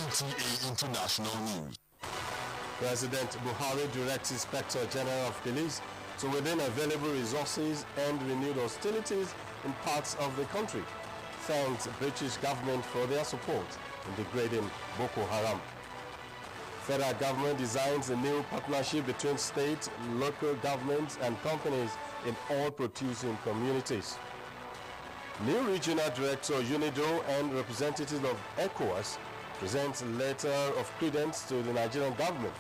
NTA International News. President Buhari directs Inspector General of Police to within available resources and renewed hostilities in parts of the country. Thanks British government for their support in degrading Boko Haram. Federal government designs a new partnership between state, local governments and companies in all producing communities. New regional director UNIDO and representative of ECOWAS presents a letter of credence to the Nigerian government,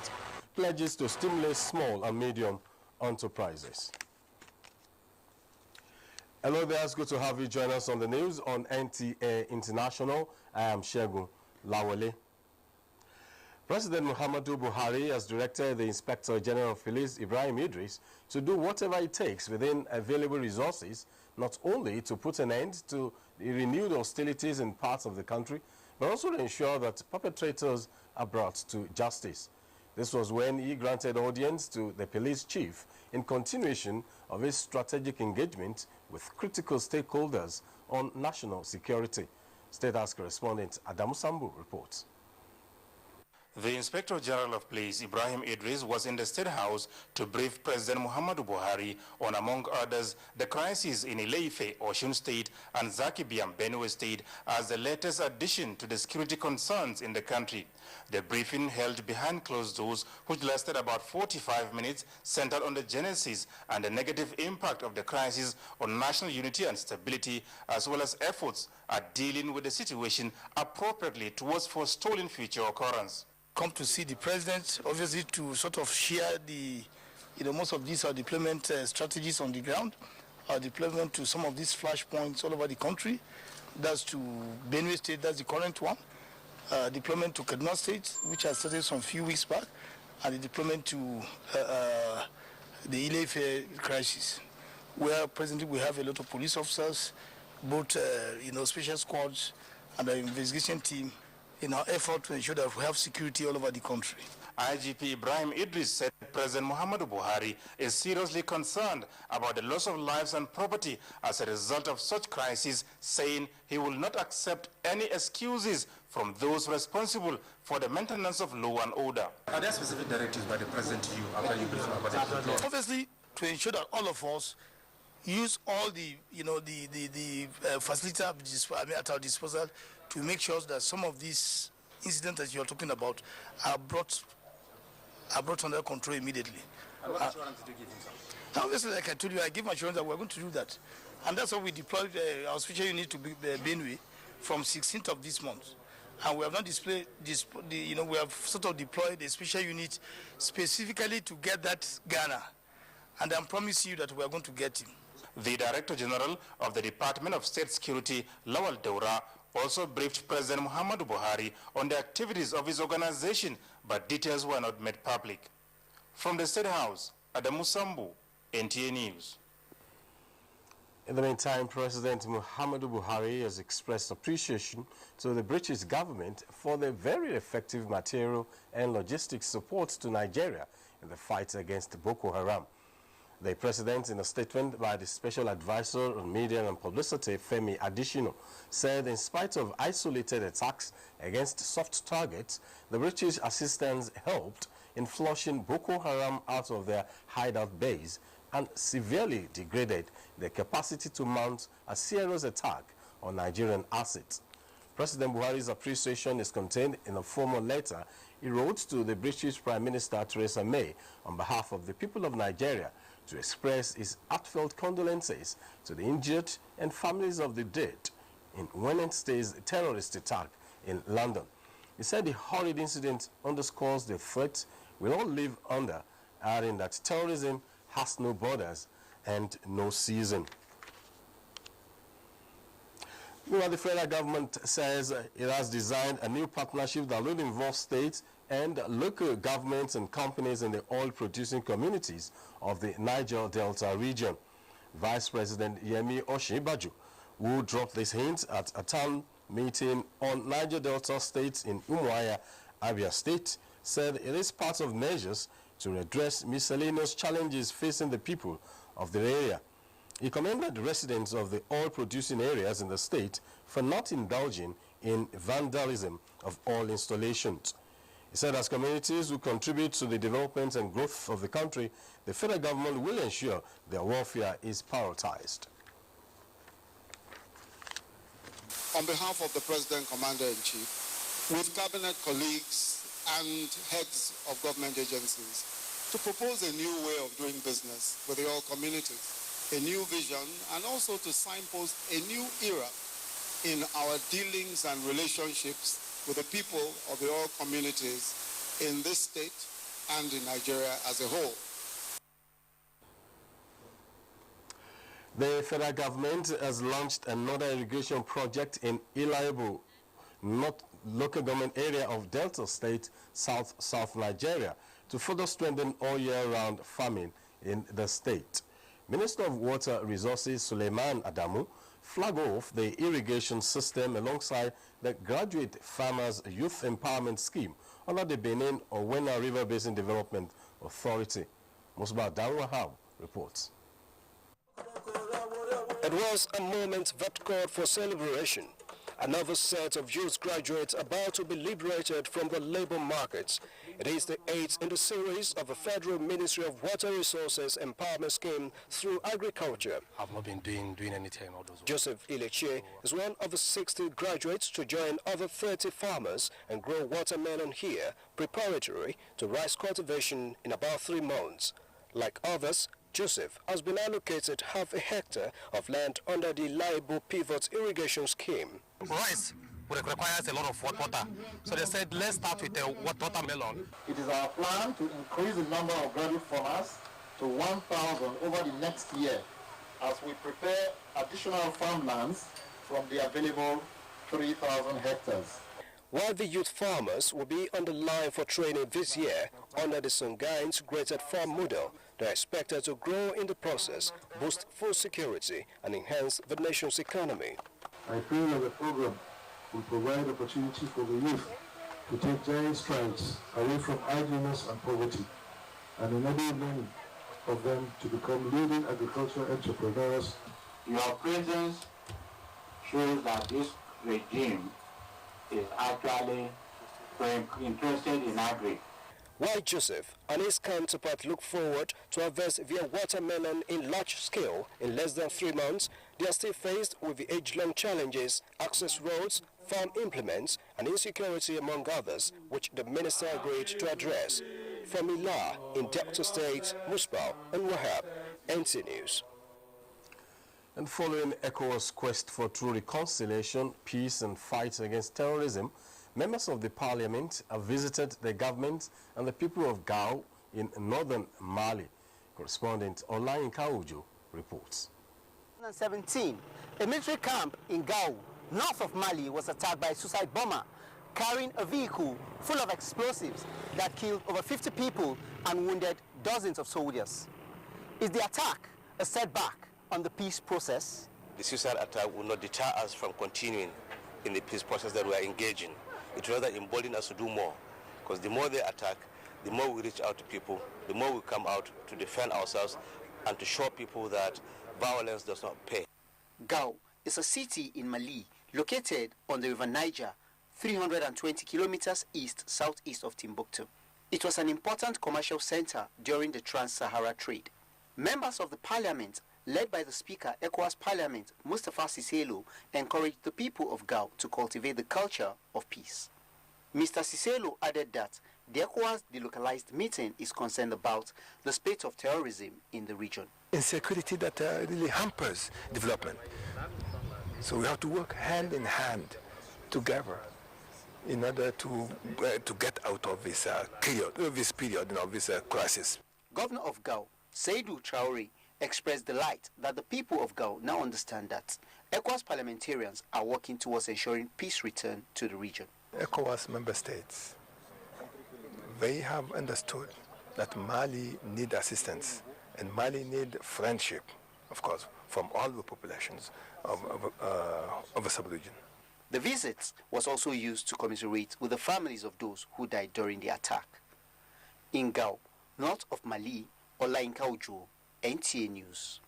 pledges to stimulate small and medium enterprises. Hello there, it's good to have you join us on the news on NTA International. I am Shegun Lawale. President Muhammadu Buhari has directed the Inspector General of Police, Ibrahim Idris, to do whatever it takes within available resources, not only to put an end to the renewed hostilities in parts of the country, but also to ensure that perpetrators are brought to justice. This was when he granted audience to the police chief in continuation of his strategic engagement with critical stakeholders on national security. State House correspondent Adamu Sambu reports. The Inspector General of Police, Ibrahim Idris, was in the State House to brief President Muhammadu Buhari on, among others, the crisis in Ile-Ife, Osun State, and Zakibiam, Benue State, as the latest addition to the security concerns in the country. The briefing, held behind closed doors, which lasted about 45 minutes, centered on the genesis and the negative impact of the crisis on national unity and stability, as well as efforts at dealing with the situation appropriately towards forestalling future occurrence. Come to see the president, obviously to sort of share the, most of these are deployment strategies on the ground, deployment to some of these flashpoints all over the country. That's to Benue State, that's the current one. Deployment to Kaduna State, which has started some few weeks back, and the deployment to the Ile-Ife crisis, where presently we have a lot of police officers, both, special squads and the investigation team, in our effort to ensure that we have security all over the country. IGP Ibrahim Idris said President Muhammadu Buhari is seriously concerned about the loss of lives and property as a result of such crises, saying he will not accept any excuses from those responsible for the maintenance of law and order. Are there specific directives by the President to you after you brief about it? Obviously, to ensure that all of us use all the, the facilities at our disposal to make sure that some of these incidents that you're talking about are brought under control immediately. And what assurance did you give him, sir? Obviously, like I told you, I give assurance that we're going to do that. And that's why we deployed our special unit to Benue from 16th of this month. And we have not we have sort of deployed a special unit specifically to get that Ghana. And I'm promising you that we are going to get him. The Director General of the Department of State Security, Lawal Daura, also briefed President Muhammadu Buhari on the activities of his organization, but details were not made public. From the State House, Adamu Sambu, NTA News. In the meantime, President Muhammadu Buhari has expressed appreciation to the British government for the very effective material and logistics support to Nigeria in the fight against Boko Haram. The president, in a statement by the Special Advisor on Media and Publicity, Femi Adesina, said in spite of isolated attacks against soft targets, the British assistance helped in flushing Boko Haram out of their hideout base and severely degraded their capacity to mount a serious attack on Nigerian assets. President Buhari's appreciation is contained in a formal letter he wrote to the British Prime Minister Theresa May on behalf of the people of Nigeria, to express his heartfelt condolences to the injured and families of the dead in Wednesday's terrorist attack in London. He said the horrid incident underscores the threat we all live under, adding that terrorism has no borders and no season. Meanwhile, the federal government says it has designed a new partnership that will involve states and local governments and companies in the oil-producing communities of the Niger Delta region. Vice President Yemi Osinbajo, who dropped this hint at a town meeting on Niger Delta states in Umuahia, Abia State, said it is part of measures to address miscellaneous challenges facing the people of the area. He commended the residents of the oil-producing areas in the state for not indulging in vandalism of all installations. He said as communities who contribute to the development and growth of the country, the federal government will ensure their welfare is prioritized. On behalf of the President Commander-in-Chief, with cabinet colleagues and heads of government agencies, to propose a new way of doing business with the oil communities, a new vision, and also to signpost a new era in our dealings and relationships with the people of the oil communities in this state and in Nigeria as a whole. The federal government has launched another irrigation project in Ilaibu, North local government area of Delta State, South Nigeria, to further strengthen all year-round farming in the state. Minister of Water Resources Suleiman Adamu flagged off the irrigation system alongside the Graduate Farmers Youth Empowerment Scheme under the Benin Owena River Basin Development Authority. Musba Darwahab reports. It was a moment that called for celebration. Another set of youth graduates about to be liberated from the labor markets. It is the 8th in the series of the Federal Ministry of Water Resources Empowerment Scheme through agriculture. I've not been doing anything all those. Joseph Ileche is one of the 60 graduates to join other 30 farmers and grow watermelon here, preparatory to rice cultivation in about 3 months. Like others, Joseph has been allocated half a hectare of land under the Laibu Pivot Irrigation Scheme. Rice requires a lot of water, so they said let's start with the watermelon. It is our plan to increase the number of graduate farmers to 1,000 over the next year as we prepare additional farmlands from the available 3,000 hectares. While the youth farmers will be on the line for training this year under the Songhai Integrated Farm Model, they are expected to grow in the process, boost food security, and enhance the nation's economy. I pray that the program will provide opportunity for the youth to take giant strides away from idleness and poverty, and enable many of them to become leading agricultural entrepreneurs. Your presence shows that this regime is actually very interested in agri. While Joseph and his counterpart look forward to harvest their watermelon in large scale in less than 3 months, they are still faced with the age-long challenges, access roads, farm implements, and insecurity among others, which the minister agreed to address. From Ila in Delta State, Musbau and Wahab, NTA News. And following ECOWAS' quest for true reconciliation, peace and fight against terrorism, members of the parliament have visited the government and the people of Gao in northern Mali. Correspondent Olayinka Ujo reports. In 2017, a military camp in Gao, north of Mali, was attacked by a suicide bomber carrying a vehicle full of explosives that killed over 50 people and wounded dozens of soldiers. Is the attack a setback on the peace process? The suicide attack will not deter us from continuing in the peace process that we are engaging. It rather emboldens us to do more, because the more they attack, the more we reach out to people, the more we come out to defend ourselves and to show people that violence does not pay. Gao is a city in Mali located on the river Niger, 320 kilometers east-southeast of Timbuktu. It was an important commercial center during the Trans-Sahara trade. Members of the parliament, led by the Speaker, ECOWAS Parliament, Mustafa Siselo, encouraged the people of Gao to cultivate the culture of peace. Mr. Siselo added that the ECOWAS delocalized meeting is concerned about the spate of terrorism in the region. Insecurity that really hampers development. So we have to work hand in hand together in order to get out of this period, this crisis. Governor of Gao, Seydou Traoré, expressed delight that the people of Gao now understand that ECOWAS parliamentarians are working towards ensuring peace return to the region. ECOWAS member states, they have understood that Mali need assistance and Mali need friendship, of course, from all the populations of the sub-region. The visit was also used to commiserate with the families of those who died during the attack. In Gao, north of Mali, Olayinka Ujo, NTA News.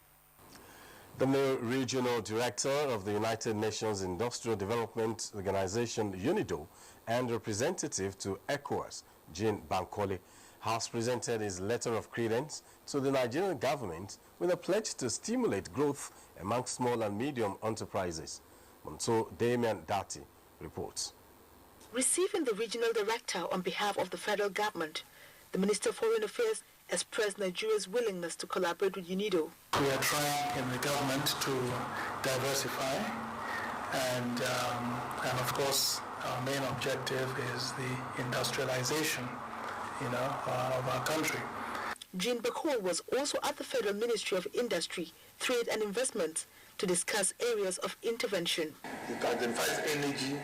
The new regional director of the United Nations Industrial Development Organization, UNIDO, and representative to ECOWAS, Jean Bankole, has presented his letter of credence to the Nigerian government with a pledge to stimulate growth among small and medium enterprises. Monto Damian Dati reports. Receiving the regional director on behalf of the federal government, the Minister of Foreign Affairs expressed Nigeria's willingness to collaborate with UNIDO. We are trying in the government to diversify, and of course our main objective is the industrialization, of our country. Jean Bankole was also at the Federal Ministry of Industry, Trade and Investment to discuss areas of intervention. It identifies energy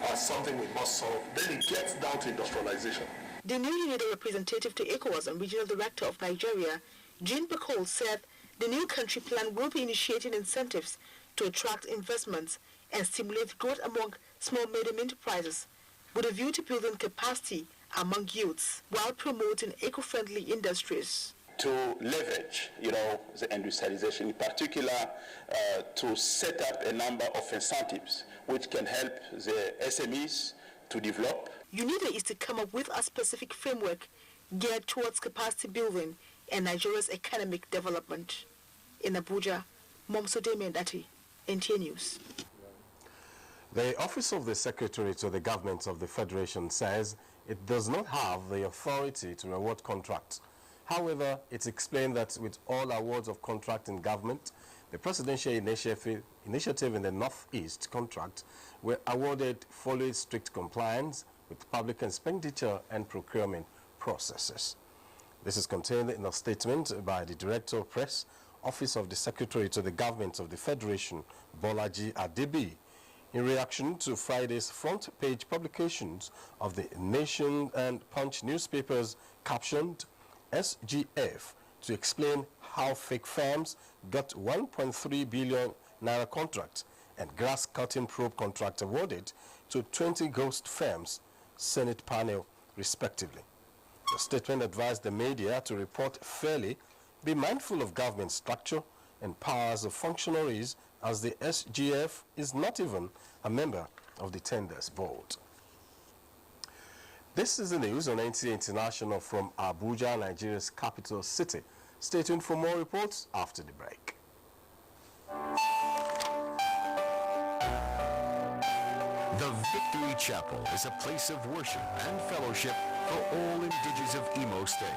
as something we must solve. Then it gets down to industrialization. The new UNIDO representative to ECOWAS and regional director of Nigeria, Jean Bankole, said the new country plan will be initiating incentives to attract investments and stimulate growth among small medium enterprises with a view to building capacity among youths while promoting eco-friendly industries. To leverage, the industrialization, in particular, to set up a number of incentives which can help the SMEs to develop. UNIDO is to come up with a specific framework geared towards capacity building and Nigeria's economic development. In Abuja, Momso Demiandati, NTA News. The Office of the Secretary to the Government of the Federation says it does not have the authority to award contracts. However, it explained that with all awards of contract in government, the presidential initiative in the Northeast contract were awarded following strict compliance with public expenditure and procurement processes. This is contained in a statement by the Director of Press, Office of the Secretary to the Government of the Federation, Bolaji Adebi, in reaction to Friday's front-page publications of the Nation and Punch newspapers captioned SGF to explain how fake firms got 1.3 billion naira contract and grass-cutting probe contract awarded to 20 ghost firms, Senate panel, respectively. The statement advised the media to report fairly, be mindful of government structure and powers of functionaries, as the SGF is not even a member of the tenders board. This is the news on NTA International from Abuja, Nigeria's capital city. Stay tuned for more reports after the break. The Victory Chapel is a place of worship and fellowship for all indigenous of Imo State.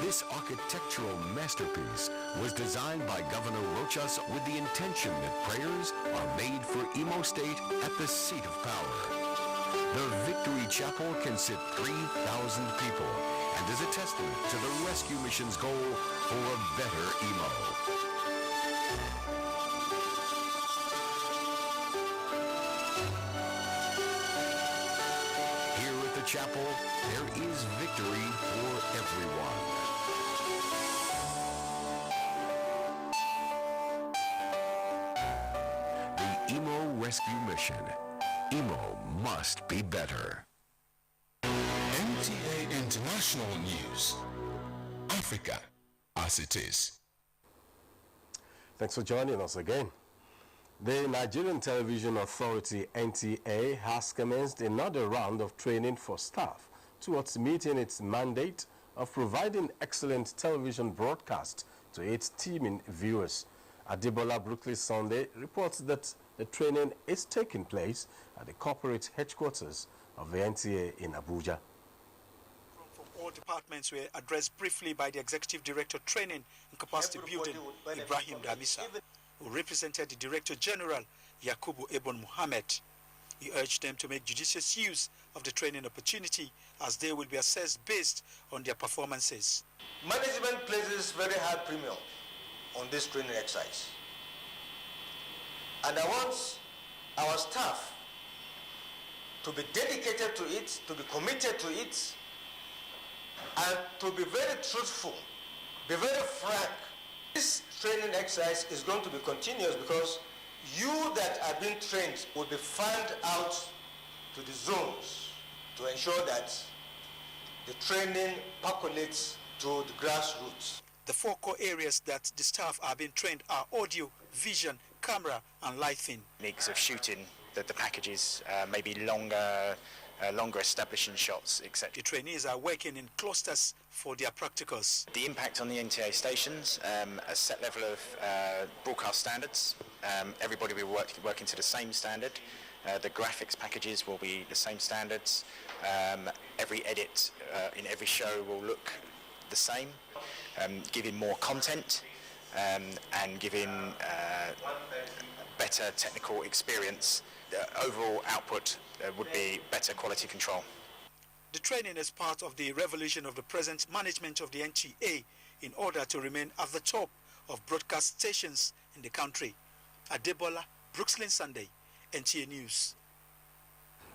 This architectural masterpiece was designed by Governor Rochas with the intention that prayers are made for Imo State at the seat of power. The Victory Chapel can sit 3,000 people and is a testament to the rescue mission's goal for a better Imo. Here at the chapel, there is victory for everyone. The Imo Rescue Mission. Imo must be better. NTA International News. Africa as it is. Thanks for joining us again. The Nigerian Television Authority, NTA, has commenced another round of training for staff towards meeting its mandate of providing excellent television broadcast to its teeming viewers. Adebola Brooklyn Sunday reports that the training is taking place at the corporate headquarters of the NTA in Abuja. From all departments were addressed briefly by the Executive Director Training and Capacity Building, Ibrahim Damisa, who represented the Director General, Yakubu Ebon Mohammed. He urged them to make judicious use of the training opportunity as they will be assessed based on their performances. Management places very high premium on this training exercise. And I want our staff to be dedicated to it, to be committed to it, and to be very truthful, be very frank. This training exercise is going to be continuous because you that are being trained will be fanned out to the zones to ensure that the training percolates to the grassroots. The 4 core areas that the staff are being trained are audio, vision, camera, and lighting. Techniques of shooting the packages, maybe longer establishing shots, etc. The trainees are working in clusters for their practicals. The impact on the NTA stations, a set level of broadcast standards. Everybody will be working to the same standard. The graphics packages will be the same standards. Every edit in every show will look the same, giving more content and giving better technical experience. The overall output would be better quality control. The training is part of the revolution of the present management of the NTA in order to remain at the top of broadcast stations in the country. Adebola, Brooklyn Sunday, NTA News.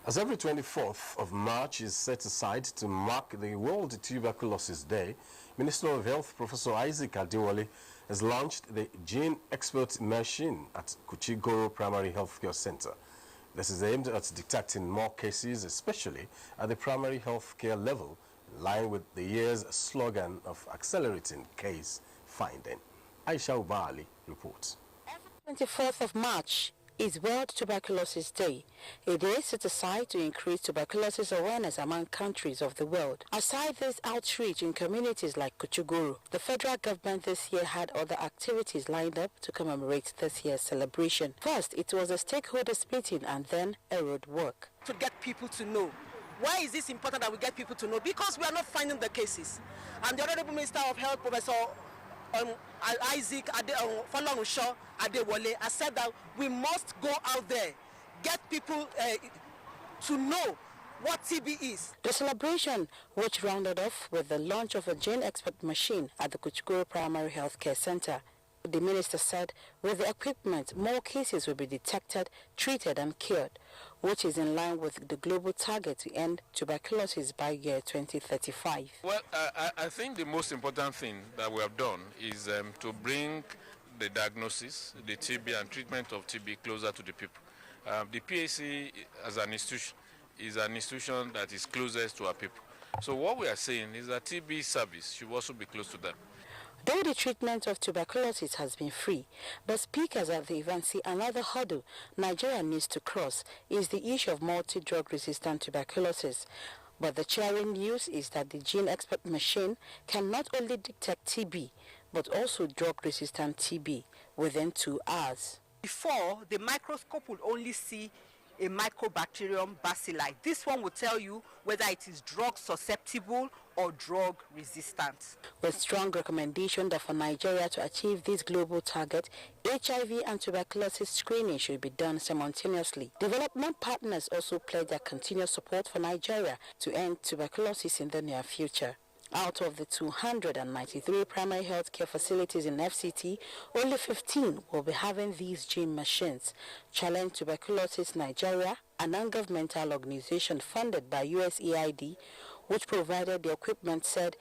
As every 24th of March is set aside to mark the World Tuberculosis Day, Minister of Health Professor Isaac Adewale has launched the Gene Expert Machine at Kuchigoro Primary Healthcare Center. This is aimed at detecting more cases, especially at the primary healthcare level, in line with the year's slogan of accelerating case finding. Aisha Ubali reports. Every 24th of March is World Tuberculosis Day, a day set aside to increase tuberculosis awareness among countries of the world. Aside this outreach in communities like Kuchuguru, the federal government this year had other activities lined up to commemorate this year's celebration. First, it was a stakeholders meeting and then a road walk. To get people to know. Why is this important that we get people to know? Because we are not finding the cases. And the Honorable Minister of Health, Professor Isaac Adewale, has said that we must go out there, get people to know what TB is. The celebration, which rounded off with the launch of a gene expert machine at the Kuchugoro Primary Healthcare Center. The minister said with the equipment, more cases will be detected, treated and cured, which is in line with the global target to end tuberculosis by year 2035. Well, I think the most important thing that we have done is to bring the diagnosis, the TB and treatment of TB closer to the people. The PAC as an institution is an institution that is closest to our people. So what we are saying is that TB service should also be close to them. Though the treatment of tuberculosis has been free, but speakers at the event see another hurdle Nigeria needs to cross is the issue of multi-drug resistant tuberculosis. But the cheering news is that the gene expert machine can not only detect TB, but also drug-resistant TB within 2 hours. Before, the microscope would only see a mycobacterium bacilli. This one will tell you whether it is drug susceptible or drug resistant. With strong recommendation that for Nigeria to achieve this global target, HIV and tuberculosis screening should be done simultaneously. Development partners also pledge their continuous support for Nigeria to end tuberculosis in the near future. Out of the 293 primary healthcare facilities in FCT, only 15 will be having these gene machines. Challenge Tuberculosis Nigeria, a non-governmental organization funded by USAID, which provided the equipment, said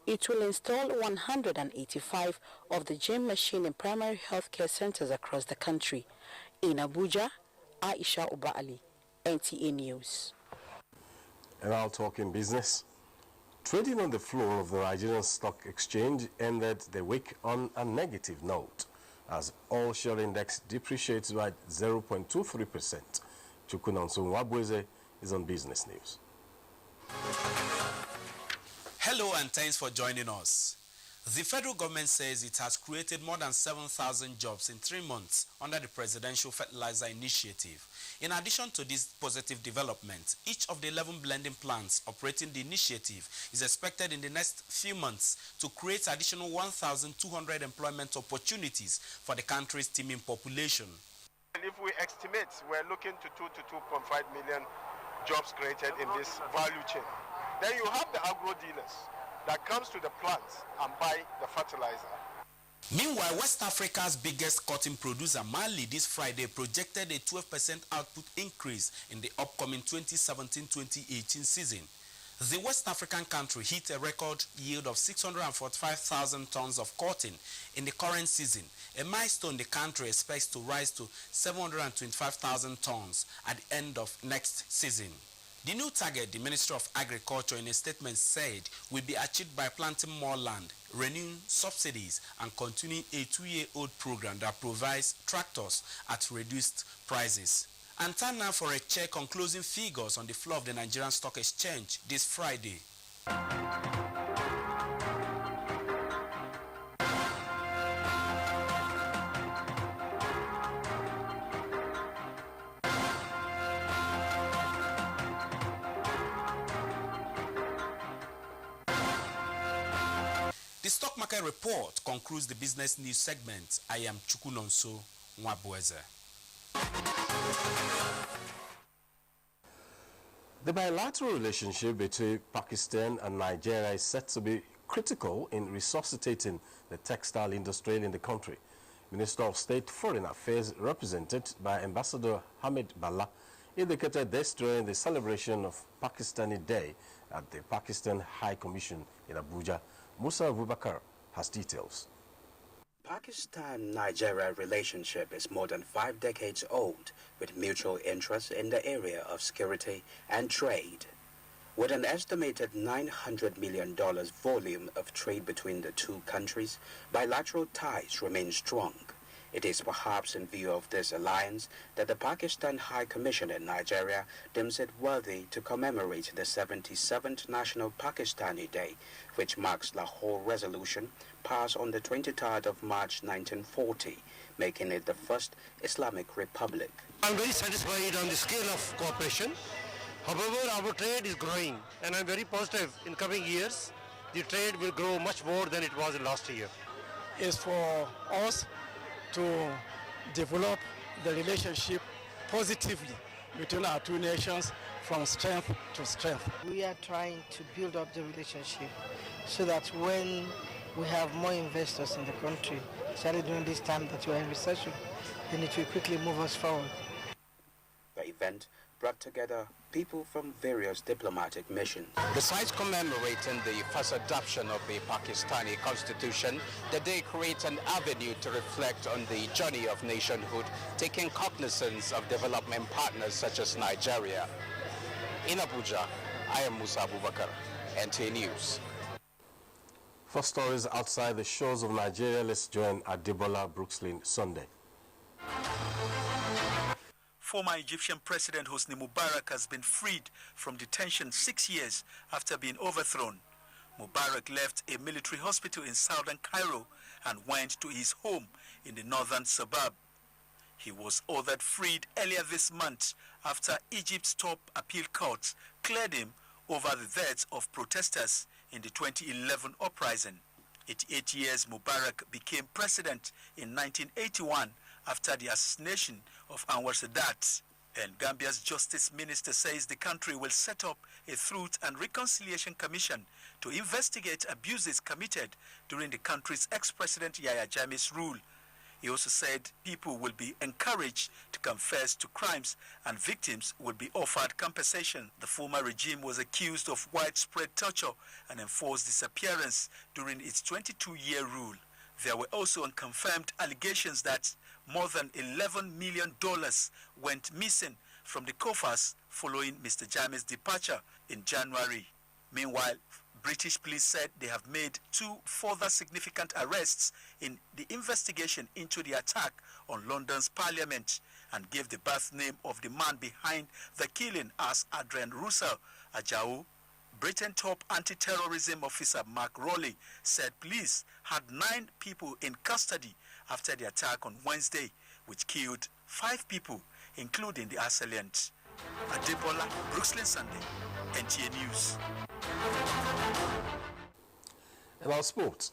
it will install 185 of the gene machine in primary healthcare centers across the country. In Abuja, Aisha Ubali, NTA News. And now talking business. Trading on the floor of the Nigerian Stock Exchange ended the week on a negative note, as all-share index depreciates by 0.23%. Chukunonso Nwabweze is on Business News. Hello and thanks for joining us. The federal government says it has created more than 7,000 jobs in 3 months under the Presidential Fertilizer Initiative. In addition to this positive development, each of the 11 blending plants operating the initiative is expected in the next few months to create additional 1,200 employment opportunities for the country's teeming population. And if we estimate, we're looking to 2 to 2.5 million jobs created in this value chain. Then you have the agro dealers that comes to the plants and buy the fertilizer. Meanwhile, West Africa's biggest cotton producer, Mali, this Friday projected a 12% output increase in the upcoming 2017-2018 season. The West African country hit a record yield of 645,000 tons of cotton in the current season, a milestone the country expects to rise to 725,000 tons at the end of next season. The new target, the Ministry of Agriculture in a statement said, will be achieved by planting more land, renewing subsidies, and continuing a 2-year-old program that provides tractors at reduced prices. And time now for a check on closing figures on the floor of the Nigerian Stock Exchange this Friday. The stock market report concludes the business news segment. I am Chukunonso Nwabueze. The bilateral relationship between Pakistan and Nigeria is said to be critical in resuscitating the textile industry in the country. Minister of State Foreign Affairs, represented by Ambassador Hamid Bala, indicated this during the celebration of Pakistani Day at the Pakistan High Commission in Abuja. Musa Abubakar has details. Pakistan-Nigeria relationship is more than 5 decades old, with mutual interests in the area of security and trade. With an estimated $900 million volume of trade between the two countries, bilateral ties remain strong. It is perhaps in view of this alliance that the Pakistan High Commission in Nigeria deems it worthy to commemorate the 77th National Pakistani Day, which marks Lahore Resolution passed on the 23rd of March 1940, making it the first Islamic Republic. I'm very satisfied on the scale of cooperation. However, our trade is growing, and I'm very positive in coming years the trade will grow much more than it was last year. It's for us to develop the relationship positively between our two nations from strength to strength. We are trying to build up the relationship so that when we have more investors in the country, especially during this time that we are in recession, then it will quickly move us forward. The event brought together people from various diplomatic missions. Besides commemorating the first adoption of the Pakistani constitution, the day creates an avenue to reflect on the journey of nationhood, taking cognizance of development partners such as Nigeria. In Abuja, I am Musa Abubakar, NTA News. For stories outside the shores of Nigeria, let's join Adebola Brookslyn Sunday. Former Egyptian President Hosni Mubarak has been freed from detention 6 years after being overthrown. Mubarak left a military hospital in southern Cairo and went to his home in the northern suburb. He was ordered freed earlier this month after Egypt's top appeal court cleared him over the deaths of protesters in the 2011 uprising. 88 years Mubarak became president in 1981 after the assassination of Anwar Sadat. And Gambia's Justice Minister says the country will set up a Truth and Reconciliation Commission to investigate abuses committed during the country's ex-president Yahya Jammeh's rule. He also said people will be encouraged to confess to crimes and victims will be offered compensation. The former regime was accused of widespread torture and enforced disappearance during its 22-year rule. There were also unconfirmed allegations that more than $11 million went missing from the coffers following Mr. Jammeh's departure in January. Meanwhile, British police said they have made 2 further significant arrests in the investigation into the attack on London's Parliament and gave the birth name of the man behind the killing as Adrian Russell Ajao. Britain top anti-terrorism officer Mark Rowley said police had 9 people in custody after the attack on Wednesday, which killed 5 people, including the assailant. Adebola Brookslyn Sunday, NTA News. In our sports,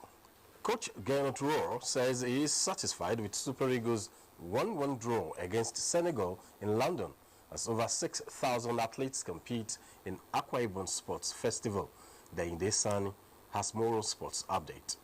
Coach Gernot Rohr says he is satisfied with Super Eagles' 1-1 draw against Senegal in London, as over 6,000 athletes compete in Akwa Ibom Sports Festival. The Indesani has more sports update.